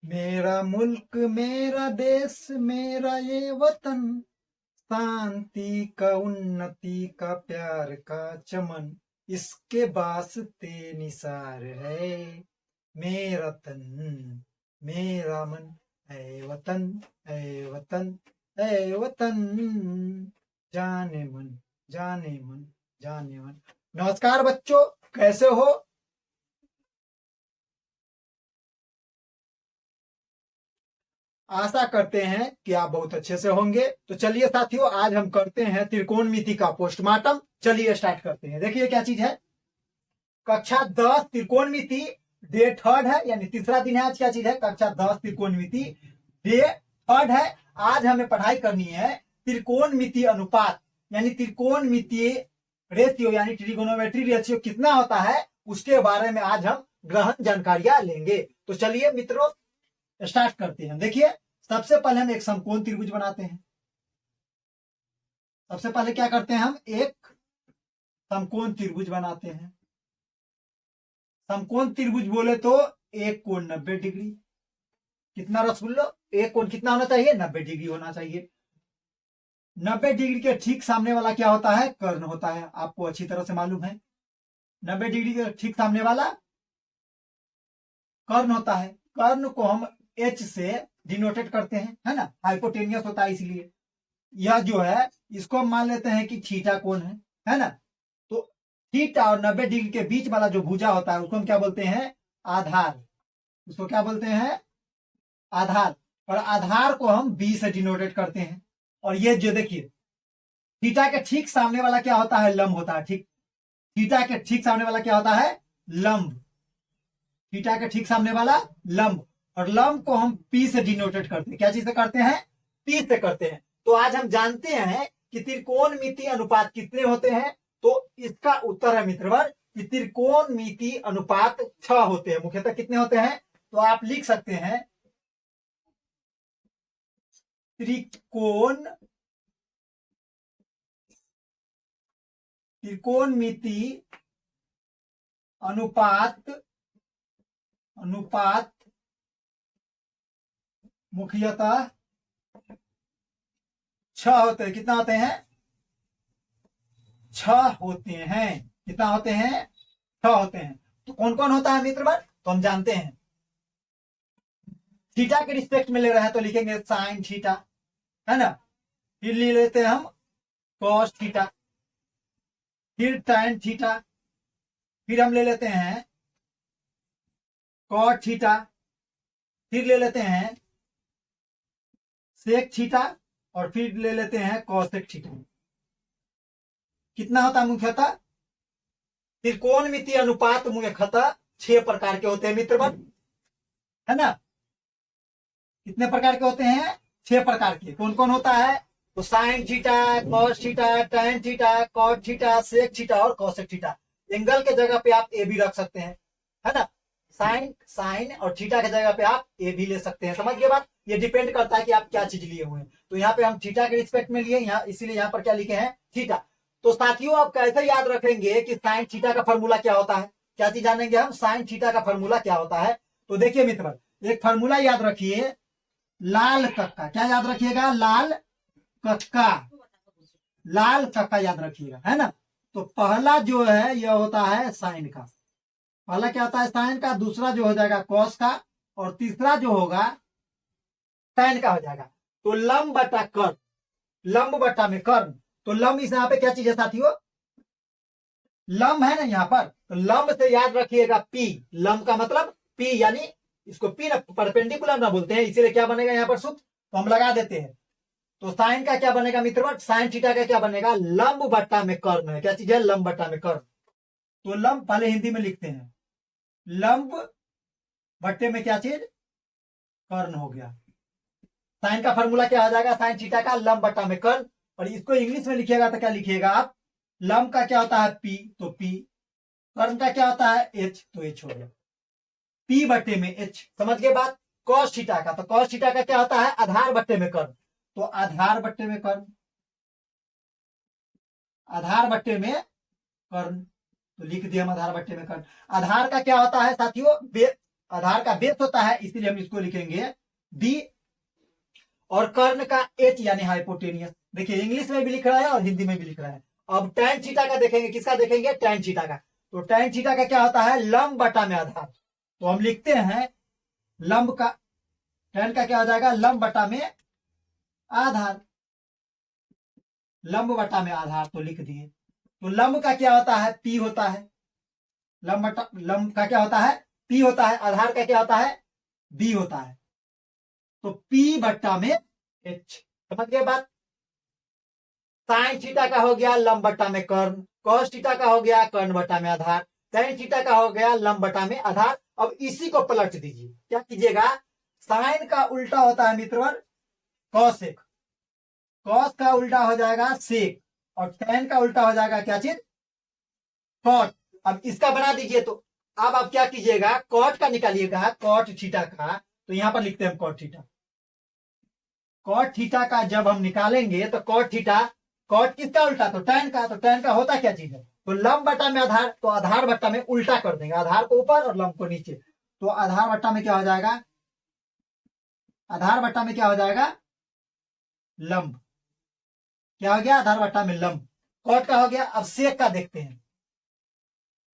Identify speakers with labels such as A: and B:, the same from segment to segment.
A: मेरा मुल्क मेरा देश मेरा ये वतन, शांति का उन्नति का प्यार का चमन, इसके वास्ते निसार है मेरा तन मेरा मन। ऐ वतन ऐ वतन ऐ वतन, जाने मन जाने मन जाने मन। नमस्कार बच्चों, कैसे हो? आशा करते हैं कि आप बहुत अच्छे से होंगे। तो चलिए साथियों, आज हम करते हैं त्रिकोणमिति का पोस्टमार्टम। चलिए स्टार्ट करते हैं। देखिए क्या चीज है, कक्षा 10 त्रिकोणमिति डे 3 है, यानी तीसरा दिन है आज। क्या चीज है, कक्षा 10 त्रिकोणमिति डे 3 है। आज हमें पढ़ाई करनी है त्रिकोणमिति अनुपात, यानी त्रिकोणमिति रेशियो, यानी ट्रिगोनोमेट्री रेशियो कितना होता है, उसके बारे में आज हम ग्रहण जानकारियां लेंगे। तो चलिए मित्रों, स्टार्ट करते हैं। देखिए, सबसे पहले हम एक समकोण त्रिभुज बनाते हैं। सबसे पहले क्या करते हैं, हम एक समकोण त्रिभुज बनाते हैं। समकोण त्रिभुज बोले तो एक कोण 90 डिग्री। कितना रसगुल्लो, एक कोण कितना होना चाहिए, 90 डिग्री होना चाहिए। 90 डिग्री के ठीक सामने वाला क्या होता है, कर्ण होता है। आपको अच्छी तरह से मालूम है, 90 डिग्री के ठीक सामने वाला कर्ण होता है। कर्ण को हम एच से डिनोटेट करते हैं, है ना, हाइपोटेनियस होता है इसलिए। यह जो है, इसको हम मान लेते हैं कि थीटा कोण है ना। तो थीटा और 90 डिग्री के बीच वाला जो भुजा होता है, उसको हम क्या बोलते हैं, आधार। उसको क्या बोलते हैं, आधार। और आधार को हम बी से डिनोटेट करते हैं। और ये जो देखिए, थीटा के ठीक सामने वाला क्या होता है, लंब होता है। ठीक, थीटा के ठीक सामने वाला क्या होता है, लंब। थीटा के ठीक सामने वाला लंब, और लंब को हम पी से डिनोटेट करते हैं। क्या चीज से करते हैं, पी से करते हैं। तो आज हम जानते हैं कि त्रिकोणमिति अनुपात कितने होते हैं। तो इसका उत्तर है मित्रवर कि त्रिकोणमिति अनुपात 6 होते हैं। मुख्यतः कितने होते हैं, तो आप लिख सकते हैं त्रिकोणमिति अनुपात मुख्यतः 6 होते हैं। कितना होते हैं, 6 होते हैं। कितना होते हैं, 6 होते हैं। तो कौन कौन होता है मित्रवर, तो हम जानते हैं। थीटा के रिस्पेक्ट में ले रहे हैं तो लिखेंगे साइन थीटा, है ना। फिर ले लेते हैं हम कॉस थीटा, फिर टैन थीटा, फिर हम ले लेते हैं कॉट थीटा, फिर ले लेते हैं सेक थीटा, और फिर ले लेते हैं कॉसेक थीटा। कितना होता है मुख्यतः, त्रिकोणमिति अनुपात मुख्यतः 6 प्रकार के होते हैं मित्रगण, है ना। कितने प्रकार के होते हैं, 6 प्रकार के। कौन कौन होता है, तो sine theta, cos theta, tan theta, cot theta, sec theta और कॉसेक थीटा। एंगल के जगह पे आप ए भी रख सकते हैं, है ना। साइन और थीटा के जगह पे आप ए भी ले सकते हैं। समझ गए बात, ये डिपेंड करता है कि आप क्या चीज लिए हुए हैं। तो यहाँ पे हम थीटा के रिस्पेक्ट में लिए, यहाँ इसीलिए यहाँ पर क्या लिखे हैं, थीटा। तो साथियों, आप कैसे याद रखेंगे कि साइन थीटा का फॉर्मूला क्या होता है, क्या चीज जानेंगे हम, साइन थीटा का फॉर्मूला क्या होता है। तो देखिए मित्र, एक फॉर्मूला याद रखिए, लाल कक्का। क्या याद रखिएगा, लाल कक्का, लाल कक्का याद रखिएगा, है ना। तो पहला जो है यह होता है साइन का। पहला क्या होता है, साइन का। दूसरा जो हो जाएगा कॉस का, और तीसरा जो होगा टैन का हो जाएगा। तो लंब बटा कर्ण, लंब बटा में कर्ण। तो लंब इस यहाँ पे क्या चीज है साथियों, लंब है ना यहाँ पर। तो लंब से याद रखिएगा पी, लंब का मतलब पी, यानी इसको पी ना, परपेंडिकुलर ना बोलते हैं, इसीलिए क्या बनेगा यहाँ पर सूत्र, तो हम लगा देते हैं। तो साइन का क्या बनेगा मित्र, साइन थीटा का क्या बनेगा, लंब बट्टा में कर्ण है। क्या चीज है, लंब बट्टा में कर्ण। तो लंब पहले हिंदी में लिखते हैं, लंब बट्टे में क्या चीज, कर्ण हो गया। साइन का फॉर्मूला क्या हो जाएगा, साइन थीटा का लंब बट्टा में कर्ण। और इसको इंग्लिश में लिखिएगा तो क्या लिखिएगा आप, लंब का क्या होता है पी, तो पी। कर्ण का क्या होता है एच, तो एच हो गया, पी बट्टे में एच। समझ गए बात। कॉस थीटा का, तो कॉस थीटा का क्या होता है, आधार बट्टे में कर्ण। तो आधार बट्टे में कर्ण, आधार बट्टे में कर्ण। तो लिख दिया हम आधार बट्टे में कर्ण। आधार का क्या होता है साथियों, आधार का बेस होता है, इसीलिए हम इसको लिखेंगे बी। और कर्ण का एच यानी हाइपोटेनियस। देखिए इंग्लिश में भी लिख रहा है और हिंदी में भी लिख रहा है। अब tan थीटा का देखेंगे, किसका देखेंगे, tan थीटा का। तो tan थीटा का क्या होता है, लंब बटा में आधार। तो हम लिखते हैं लंब का, tan का क्या हो जाएगा, लंब बटा में आधार, लंब बटा में आधार, तो लिख दिए। तो लंब का क्या होता है, पी होता है, लंब का क्या होता है, पी होता है, आधार का क्या होता है, बी होता है। तो पी बट्टा में एच, समझ गए बात। साइन थीटा का हो गया लंब बट्टा में कर्ण, कॉस थीटा का हो गया कर्ण बट्टा में आधार, tan थीटा का हो गया लंब बट्टा में आधार। अब इसी को पलट दीजिए, क्या कीजिएगा, साइन का उल्टा होता है मित्रवर कॉसेक, कॉस का उल्टा हो जाएगा सेक, और tan का उल्टा हो जाएगा क्या चीज, कॉट। अब इसका बना दीजिए। तो अब आप क्या कीजिएगा, कॉट का निकालिएगा, कॉट थीटा का। तो यहां पर लिखते हैं कॉट थीटा, कॉट थीटा का जब हम निकालेंगे तो कॉट थीटा, कॉट किसका उल्टा, तो tan का। तो tan का होता क्या चीज है, तो लंब बट्टा में आधार, तो आधार बट्टा में उल्टा कर देंगे, आधार को ऊपर और लंब को नीचे। तो आधार बट्टा में क्या हो जाएगा, आधार बट्टा में क्या हो जाएगा, लंब, क्या हो गया, आधार बट्टा में लंब, कॉट का हो गया। अब सेक का देखते हैं।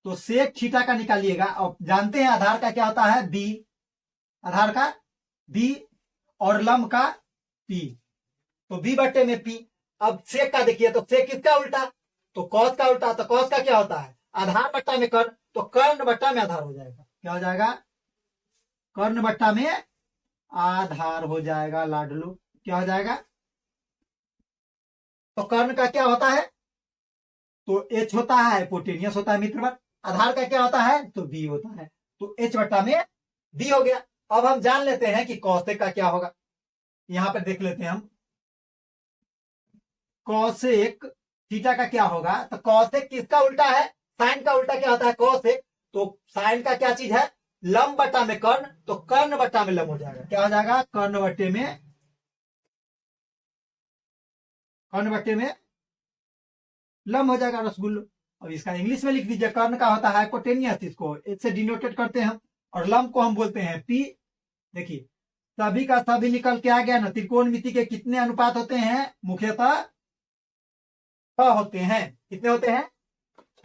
A: तो सेक थीटा का निकालिएगा। अब जानते हैं आधार का क्या होता है, बी, आधार का बी, और लंब का पी, तो बी बट्टे में पी। अब सेक का देखिए, तो सेक किसका उल्टा, तो कॉस का उल्टा। तो कॉस का क्या होता है, आधार बट्टा में कर्ण, तो कर्ण बट्टा में आधार हो जाएगा, क्या हो जाएगा, कर्ण बट्टा में आधार हो जाएगा लाडलू, क्या हो जाएगा। तो कर्ण का क्या होता है, तो एच होता है, हाइपोटेनियस होता है मित्रवर। आधार का क्या होता है, तो बी होता है, तो एच बट्टा में बी हो गया। अब हम जान लेते हैं कि कॉसेक का क्या होगा, यहां पर देख लेते हैं हम। कॉसेक थीटा का क्या होगा, तो कॉसेक किसका उल्टा है, साइन का उल्टा क्या होता है, कॉसेक। तो साइन का क्या चीज है, लंब बट्टा में कर्ण, तो कर्ण बट्टा में लंब हो जाएगा, क्या हो जाएगा, कर्ण बट्टे में, कर्ण बट्टे में लंब हो जाएगा रसगुल्लो। अब इसका इंग्लिश में लिख दीजिए, कर्ण का होता है हाइपोटेनियस, इसको एच से डिनोटेड करते हैं हम, और लंब को हम बोलते हैं पी। देखिए सभी का सभी निकल के आ गया ना। त्रिकोणमिति के कितने अनुपात होते हैं, मुख्यतः 6 होते हैं। कितने होते हैं,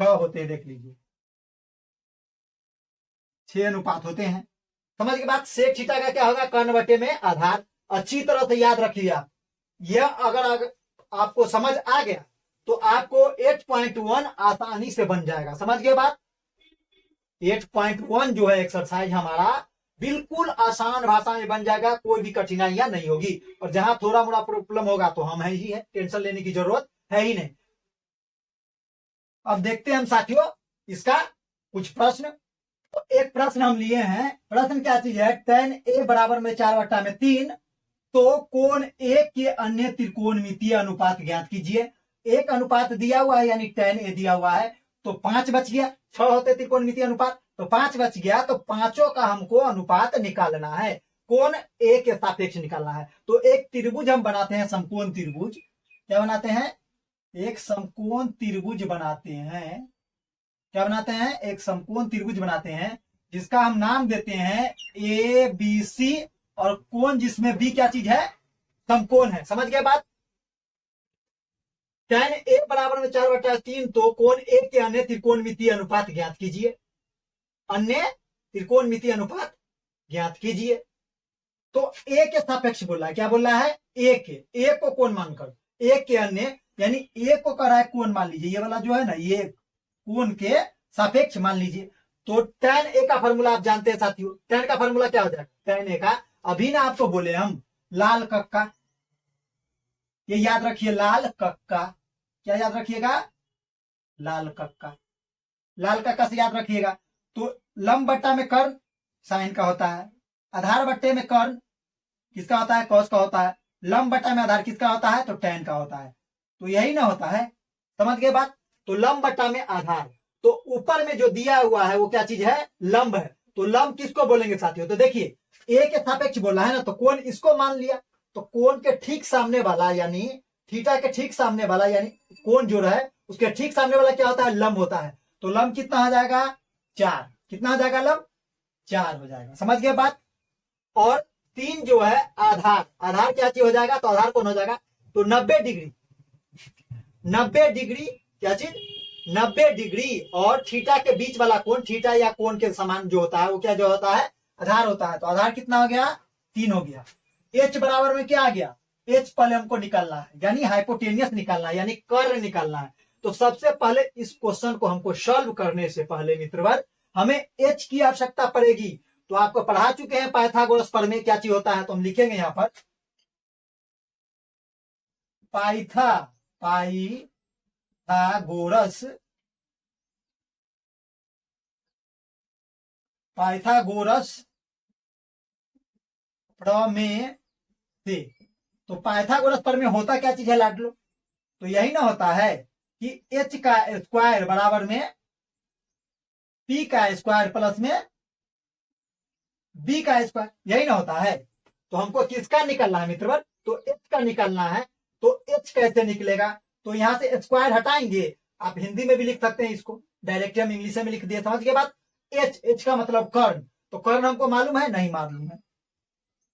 A: 6 होते हैं, देख लीजिए 6 अनुपात होते हैं। समझ के बाद सेक थीटा का क्या होगा, कर्ण बट्टे में आधार। अच्छी तरह से याद रखिए आप, यह अगर आपको समझ आ गया तो आपको 8.1 आसानी से बन जाएगा। समझ गए बात, 8.1 जो है एक्सरसाइज हमारा बिल्कुल आसान भाषा में बन जाएगा, कोई भी कठिनाइयां नहीं होगी। और जहां थोड़ा मोड़ा प्रॉब्लम होगा तो हम है ही है, टेंशन लेने की जरूरत है ही नहीं। अब देखते हैं हम साथियों इसका कुछ प्रश्न। तो एक प्रश्न हम लिए हैं, प्रश्न क्या चीज है, tan a बराबर में 4 बट्टा में 3, तो कोण a के अन्य त्रिकोणमितीय अनुपात ज्ञात कीजिए। एक अनुपात दिया हुआ है यानी tan a दिया हुआ है, तो 5 बच गया, 6 होते त्रिकोणमितीय अनुपात, तो 5 बच गया, तो पांचों का हमको अनुपात निकालना है, कोण a के सापेक्ष निकालना है। तो एक त्रिभुज हम बनाते हैं, समकोण त्रिभुज, क्या बनाते हैं, एक समकोण त्रिभुज बनाते हैं, क्या बनाते हैं, एक समकोण त्रिभुज बनाते हैं, जिसका हम नाम देते हैं ए बी सी, और कोण जिसमें बी क्या चीज है, समकोण है। समझ गए बात। tan a बराबर में 4 बटा 3, तो कोण a के अन्य त्रिकोणमितीय अनुपात ज्ञात कीजिए, अन्य त्रिकोणमितीय अनुपात ज्ञात कीजिए। तो a के सापेक्ष बोला है, क्या बोला है, a को कोण मानकर, a के अन्य यानी a को कर रहा है कोण मान लीजिए, ये वाला जो है ना, ये कोण के सापेक्ष मान लीजिए। तो tan a का फॉर्मूला आप जानते हैं साथियों, tan का फॉर्मूला क्या हो जाएगा, tan a का, अभी ना आपको बोले हम लाल कक्का, ये याद रखिए, लाल कक्का, क्या याद रखिएगा, लाल कक्का, लाल कक्का से याद रखिएगा। तो लंब बट्टा में कर्ण साइन का होता है, आधार बट्टे में कर्ण किसका होता है, कॉस का होता है, लंब बट्टा में आधार किसका होता है, तो tan का होता है। तो यही ना होता है, समझ गए बात। तो लंब बट्टा में आधार, तो ऊपर में जो दिया हुआ है वो क्या चीज है, लंब है। तो लंब किसको बोलेंगे साथियों, तो देखिए a के सापेक्ष बोला है ना, तो कोण इसको मान लिया, तो कोण के ठीक सामने वाला यानी थीटा के ठीक सामने वाला यानी कोण जो है उसके ठीक सामने वाला क्या होता है, लंब होता है। तो लंब कितना आ जाएगा, 4, कितना आ जाएगा लंब, 4 हो जाएगा। समझ गए बात। और 3 जो है आधार, आधार क्या चीज हो जाएगा, तो आधार कौन हो जाएगा, तो 90 डिग्री, 90 डिग्री क्या चीज, 90 डिग्री और थीटा के बीच वाला कोण, थीटा या कोण के समान जो होता है वो क्या जो होता है, आधार होता है। तो आधार कितना हो गया, 3 हो गया। एच बराबर में क्या आ गया, एच पहले हमको निकालना है, यानी हाइपोटेनियस निकालना है, यानी कर्ण निकालना है। तो सबसे पहले इस क्वेश्चन को हमको सॉल्व करने से पहले मित्रवर हमें एच की आवश्यकता पड़ेगी। तो आपको पढ़ा चुके हैं पाइथागोरस प्रमेय क्या चीज होता है, तो हम लिखेंगे यहां पर पाइथागोरस, पाइथागोरस प्रमेय से। तो पाइथागोरस प्रमेय होता क्या चीज है लाडलो, तो यही ना होता है कि एच का स्क्वायर बराबर में पी का स्क्वायर प्लस में बी का स्क्वायर, यही ना होता है। तो हमको किसका निकलना है मित्रवर, तो एच का निकलना है। तो एच कैसे निकलेगा, तो यहां से स्क्वायर हटाएंगे, आप हिंदी में भी लिख सकते हैं इसको, डायरेक्टली हम इंग्लिश में लिख दिए, समझ के बाद एच, एच का मतलब कर्ण, तो कर्ण हमको मालूम है, नहीं मालूम है,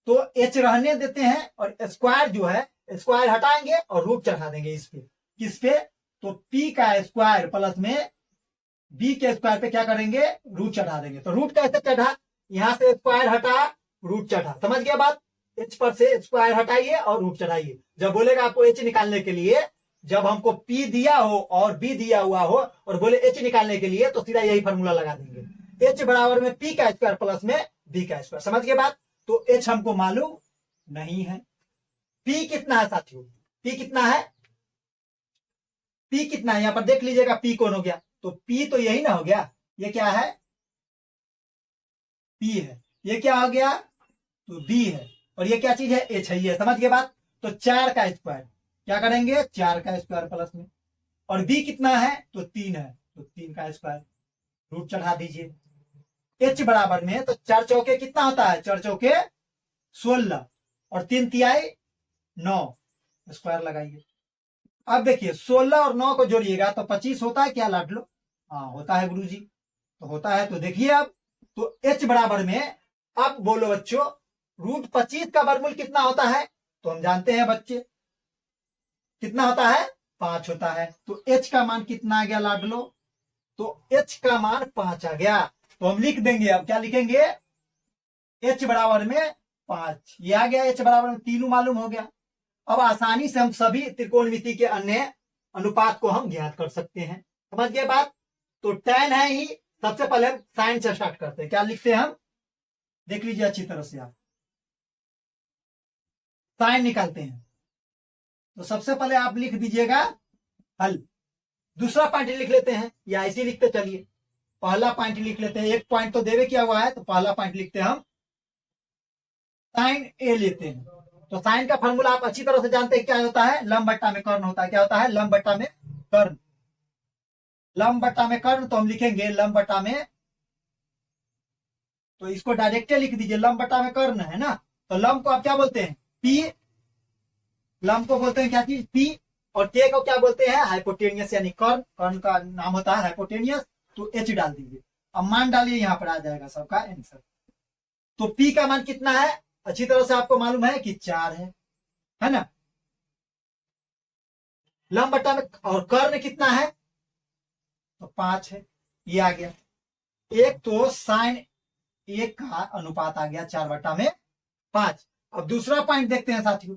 A: तो एच रहने देते हैं और स्क्वायर जो है स्क्वायर हटाएंगे और रूट चढ़ा देंगे इस पे, किस पे, तो पी का स्क्वायर प्लस में बी के स्क्वायर पे क्या करेंगे, रूट चढ़ा देंगे। तो रूट कैसे चढ़ा, यहां से स्क्वायर हटा रूट चढ़ा, समझ गया बात। एच पर से स्क्वायर हटाइए और रूट चढ़ाइए। जब बोलेगा आपको एच निकालने के लिए, जब हमको पी दिया हो और बी दिया हुआ हो और बोले एच निकालने के लिए, तो सीधा यही फॉर्मूला लगा देंगे, एच बराबर में पी का स्क्वायर प्लस में बी का स्क्वायर, समझ गए बात। तो एच हमको मालूम नहीं है। पी कितना है साथियों, पी कितना है, पी कितना है, यहां पर देख लीजिएगा पी कौन हो गया, तो पी तो यही ना हो गया, ये क्या है, पी है, ये क्या हो गया, तो बी है, और ये क्या चीज है, एच है, ये समझ गए बात। तो 4 का स्क्वायर क्या करेंगे, 4 का स्क्वायर प्लस में, और बी कितना है, तो 3 है, तो 3 का स्क्वायर, रूट चढ़ा दीजिए। एच बराबर में, तो 4 चौके कितना होता है, 4 चौके 16 और 3 तिहाई 9, स्क्वायर लगाइए। अब देखिए 16 और 9 को जोड़िएगा तो 25 होता है क्या लाडलो, हाँ होता है गुरुजी, तो होता है। तो देखिए अब, तो एच बराबर में, अब बोलो बच्चों, रूट 25 का वर्गमूल कितना होता है, तो हम जानते हैं बच्चे कितना होता है, 5 होता है। तो एच का मान कितना आ गया लाडलो, तो एच का मान 5 आ गया। तो हम लिख देंगे, अब क्या लिखेंगे, एच बराबर में 5, ये आ गया, एच बराबर में तीनों मालूम हो गया। अब आसानी से हम सभी त्रिकोणमिति के अन्य अनुपात को हम ज्ञात कर सकते हैं, समझ गए बात। तो tan है ही, सबसे पहले हम साइन से स्टार्ट करते हैं, क्या लिखते हैं हम, देख लीजिए अच्छी तरह से, आप साइन निकालते हैं। तो सबसे पहले आप लिख दीजिएगा हल, दूसरा पॉइंट लिख लेते हैं, या ऐसे लिखते चलिए, पहला पॉइंट लिख लेते हैं, एक पॉइंट तो देवे किया हुआ है, तो पहला पॉइंट लिखते हैं हम साइन ए लेते हैं। तो साइन का फॉर्मूला आप अच्छी तरह से जानते हैं, क्या होता है, लंब बट्टा में कर्ण होता है, क्या होता है, लंब बट्टा में कर्ण, लंब बट्टा में कर्ण। तो हम लिखेंगे लंब बट्टा में, तो इसको डायरेक्ट लिख दीजिए, लंब बट्टा में कर्ण है ना, तो लंब को आप क्या बोलते हैं, पी, लंब को बोलते हैं क्या चीज, पी, और के को क्या बोलते हैं, हाइपोटेनियस, यानी कर्ण, कर्ण का नाम होता है हाइपोटेनियस। तो एच डाल दीजिए, अब मान डालिए, यहां पर आ जाएगा सबका आंसर। तो पी का मान कितना है, अच्छी तरह से आपको मालूम है कि 4 है ना, लंब बट्टा में, और कर्ण कितना है, तो 5 है, ये आ गया। एक तो साइन एक का अनुपात आ गया 4/5। अब दूसरा पॉइंट देखते हैं साथियों,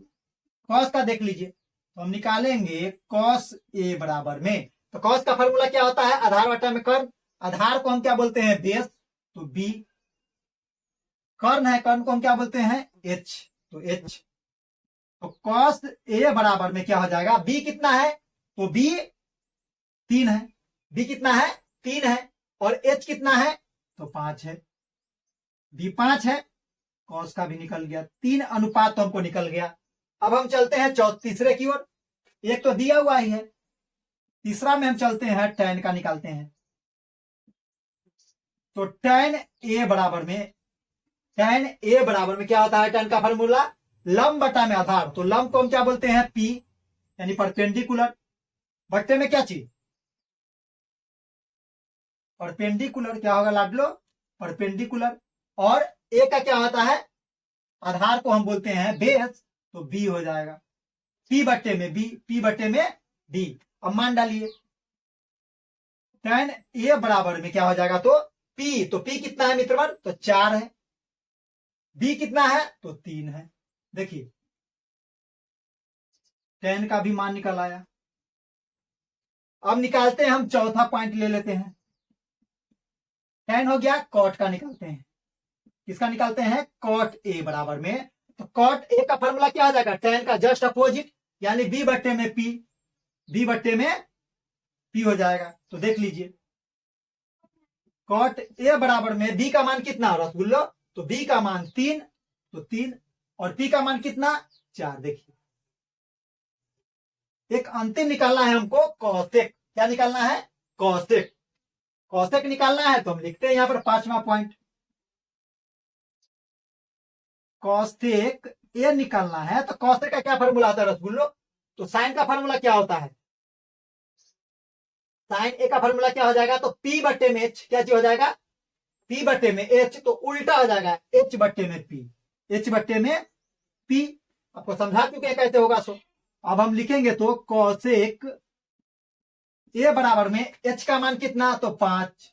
A: कॉस का देख लीजिए, तो हम निकालेंगे कॉस ए बराबर में, तो कॉस का फॉर्मूला क्या होता है, आधार बटा में कर्ण, आधार को हम क्या बोलते हैं, बेस, तो बी, कर्ण है, कर्ण को हम क्या बोलते हैं, एच, तो एच। तो कॉस ए बराबर में क्या हो जाएगा, बी कितना है, तो बी 3 है, बी कितना है, 3 है, और एच कितना है, तो 5 है, बी 5 है, कॉस का भी निकल गया, 3 अनुपात तो हमको निकल गया। अब हम चलते हैं तीसरे की ओर, एक तो दिया हुआ ही है, तीसरा में हम चलते हैं, tan का निकालते हैं। तो tan ए बराबर में, tan ए बराबर में क्या होता है, tan का फॉर्मूला लंब बटा में आधार, तो लंब को हम क्या बोलते हैं, P, यानी परपेंडिकुलर, बट्टे में क्या चीज, परपेंडिकुलर, क्या होगा लाडलो, परपेंडिकुलर, और ए का क्या होता है, आधार को हम बोलते हैं बेस, तो बी हो जाएगा, पी बट्टे में बी, पी बट्टे में डी। अब मान डालिए tan ए बराबर में क्या हो जाएगा, तो पी, तो पी कितना है मित्रवन, तो 4 है, बी कितना है, तो 3 है। देखिए tan का भी मान निकल आया। अब निकालते हैं हम चौथा पॉइंट ले लेते हैं, tan हो गया, कॉट का निकालते हैं, किसका निकालते हैं, कॉट ए बराबर में, तो कॉट ए का फॉर्मूला क्या हो जाएगा, tan का जस्ट अपोजिट, यानी बी बट्टे में पी, बी बट्टे में पी हो जाएगा। तो देख लीजिए कॉट ए बराबर में बी का मान कितना, रसगुल्लो, तो बी का मान 3, तो 3, और पी का मान कितना, 4। देखिए एक अंतिम निकालना है हमको, कौशिक, क्या निकालना है, कौशिक, कौशिक निकालना है। तो हम लिखते हैं यहां पर 5वां पॉइंट, कौशिक ए निकालना है। तो कौशिक का क्या फॉर्मूला आता है रसगुल्लो, तो साइन का फॉर्मूला क्या होता है, साइन ए का फॉर्मूला क्या हो जाएगा, तो पी बट्टे में एच, क्या चीज हो जाएगा, पी बट्टे में एच, तो उल्टा हो जाएगा एच बट्टे में पी, एच बट्टे में पी। आपको समझा चुके हैं कैसे होगा। सो अब हम लिखेंगे तो कौशिक ए बराबर में एच का मान कितना, तो 5,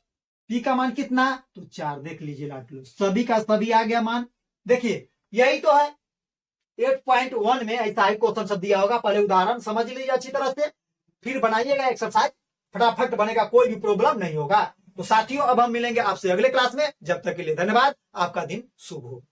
A: पी का मान कितना, तो 4। देख लीजिए लाडलो, सभी का सभी आ गया मान। देखिए यही तो है 8.1 में ऐसा ही क्वेश्चन सब दिया होगा। पहले उदाहरण समझ लीजिए अच्छी तरह से, फिर बनाइएगा एक्सरसाइज, फटाफट बनेगा, कोई भी प्रॉब्लम नहीं होगा। तो साथियों अब हम मिलेंगे आपसे अगले क्लास में, जब तक के लिए धन्यवाद, आपका दिन शुभ हो।